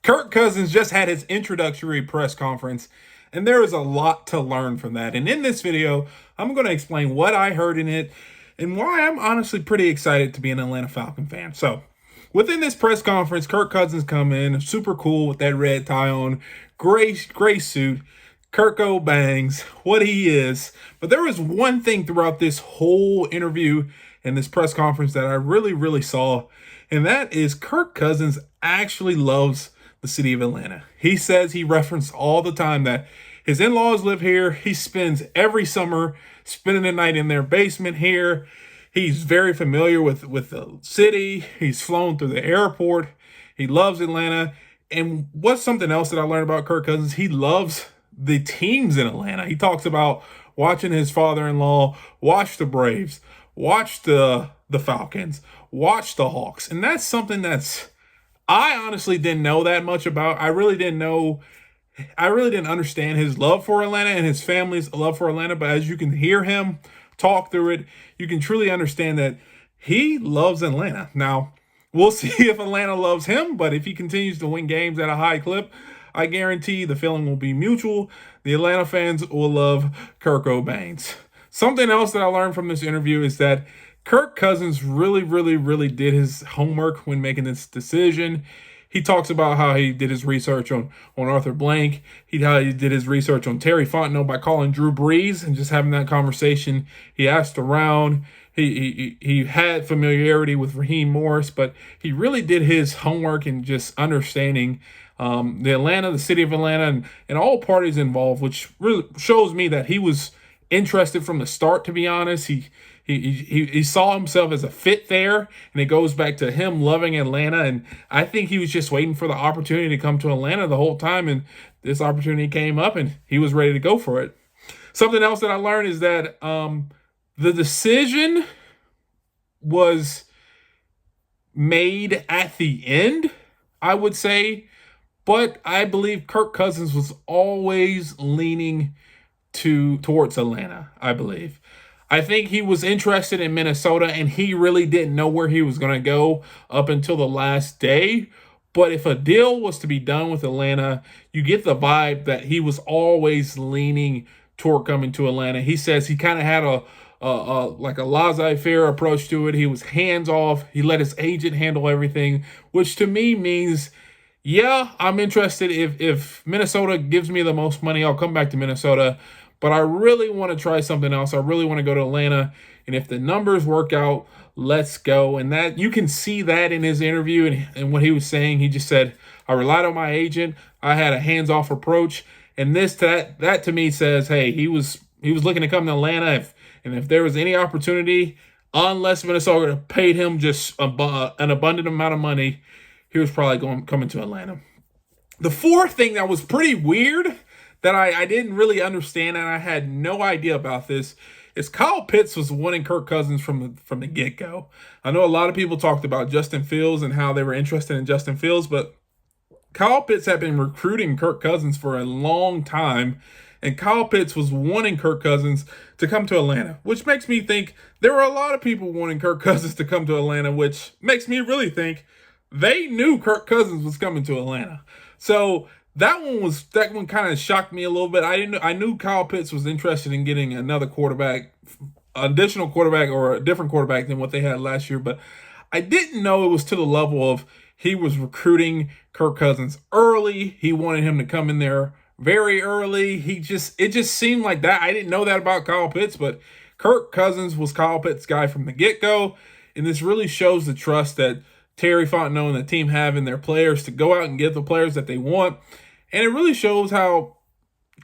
Kirk Cousins just had his introductory press conference, and there is a lot to learn from that. And in this video, I'm going to explain what I heard in it and why I'm honestly pretty excited to be an Atlanta Falcon fan. So, within this press conference, Kirk Cousins come in, super cool with that red tie on, gray suit. Kirko bangs, what he is. But there was one thing throughout this whole interview and this press conference that I really saw, and that is Kirk Cousins actually loves the city of Atlanta. He says he referenced all the time that his in-laws live here. He spends every summer spending the night in their basement here. He's very familiar with the city. He's flown through the airport. He loves Atlanta. And what's something else that I learned about Kirk Cousins? He loves the teams in Atlanta. He talks about watching his father-in-law watch the Braves, watch the Falcons, watch the Hawks. And that's something I honestly didn't know that much about. I really didn't understand his love for Atlanta and his family's love for Atlanta. But as you can hear him talk through it, you can truly understand that he loves Atlanta. Now, we'll see if Atlanta loves him, but if he continues to win games at a high clip, I guarantee the feeling will be mutual. The Atlanta fans will love Kirk Cousins. Something else that I learned from this interview is that Kirk Cousins really did his homework when making this decision. He talks about how he did his research on Arthur Blank. How he did his research on Terry Fontenot by calling Drew Brees and just having that conversation. He asked around. He had familiarity with Raheem Morris, but he really did his homework and just understanding the city of Atlanta, and all parties involved, which really shows me that he was interested from the start. To be honest, he saw himself as a fit there, and it goes back to him loving Atlanta. And I think he was just waiting for the opportunity to come to Atlanta the whole time, and this opportunity came up, and he was ready to go for it. Something else that I learned is that the decision was made at the end, I would say. But I believe Kirk Cousins was always leaning towards Atlanta, I believe. I think he was interested in Minnesota, and he really didn't know where he was going to go up until the last day. But if a deal was to be done with Atlanta, you get the vibe that he was always leaning toward coming to Atlanta. He says he kind of had a laissez-faire approach to it. He was hands off. He let his agent handle everything, which to me means, yeah, I'm interested. If Minnesota gives me the most money, I'll come back to Minnesota. But I really want to try something else. I really want to go to Atlanta. And if the numbers work out, let's go. And that you can see that in his interview and what he was saying. He just said, I relied on my agent. I had a hands-off approach. And that to me says, hey, he was looking to come to Atlanta. If there was any opportunity, unless Minnesota paid him just an abundant amount of money, he was probably coming to Atlanta. The fourth thing that was pretty weird that I didn't really understand, and I had no idea about this, is Kyle Pitts was wanting Kirk Cousins from the get-go. I know a lot of people talked about Justin Fields and how they were interested in Justin Fields, but Kyle Pitts had been recruiting Kirk Cousins for a long time, and Kyle Pitts was wanting Kirk Cousins to come to Atlanta, which makes me think there were a lot of people wanting Kirk Cousins to come to Atlanta, which makes me really think they knew Kirk Cousins was coming to Atlanta. So that one kind of shocked me a little bit. I knew Kyle Pitts was interested in getting another quarterback, additional quarterback, or a different quarterback than what they had last year, but I didn't know it was to the level of he was recruiting Kirk Cousins early. He wanted him to come in there very early. It just seemed like that. I didn't know that about Kyle Pitts, but Kirk Cousins was Kyle Pitts' guy from the get-go, and this really shows the trust that Terry Fontenot and the team have in their players to go out and get the players that they want. And it really shows how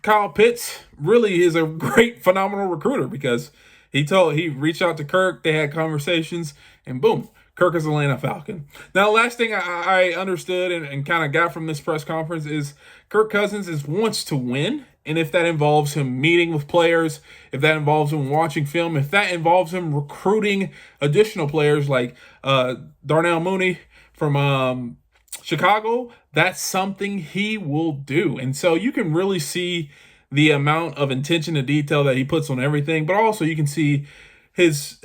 Kyle Pitts really is a great, phenomenal recruiter, because he reached out to Kirk, they had conversations, and boom, Kirk is Atlanta Falcon. Now, last thing I understood and kind of got from this press conference is Kirk Cousins wants to win. And if that involves him meeting with players, if that involves him watching film, if that involves him recruiting additional players like Darnell Mooney from Chicago, that's something he will do. And so you can really see the amount of attention to detail that he puts on everything, but also you can see his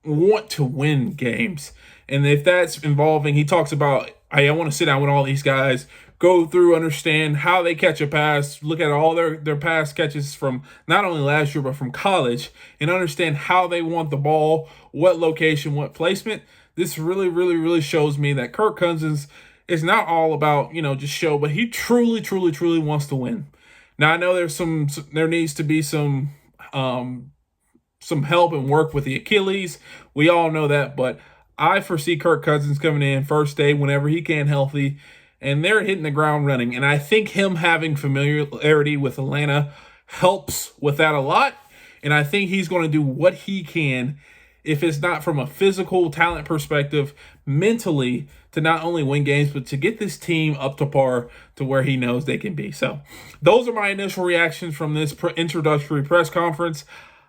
want to win games. And if that's involving, he talks about I want to sit down with all these guys, go through, understand how they catch a pass, look at all their pass catches from not only last year, but from college, and understand how they want the ball, what location, what placement. This really, really, really shows me that Kirk Cousins is not all about, just show, but he truly, truly, truly wants to win. Now, I know there needs to be some help and work with the Achilles. We all know that, but I foresee Kirk Cousins coming in first day whenever he can healthy, and they're hitting the ground running. And I think him having familiarity with Atlanta helps with that a lot. And I think he's going to do what he can, if it's not from a physical talent perspective, mentally, to not only win games, but to get this team up to par to where he knows they can be. So those are my initial reactions from this introductory press conference.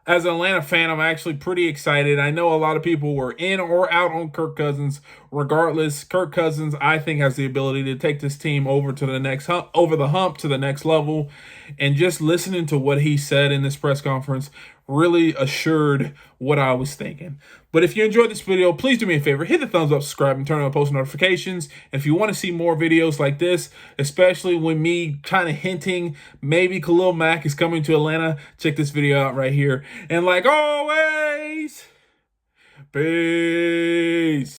As an Atlanta fan, I'm actually pretty excited. I know a lot of people were in or out on Kirk Cousins. Regardless, Kirk Cousins, I think, has the ability to take this team over to the next hump, over the hump to the next level. And just listening to what he said in this press conference really assured what I was thinking. But if you enjoyed this video, please do me a favor, hit the thumbs up, subscribe, and turn on post notifications. And if you want to see more videos like this, especially when me kind of hinting maybe Khalil Mack is coming to Atlanta, check this video out right here. And like always, peace.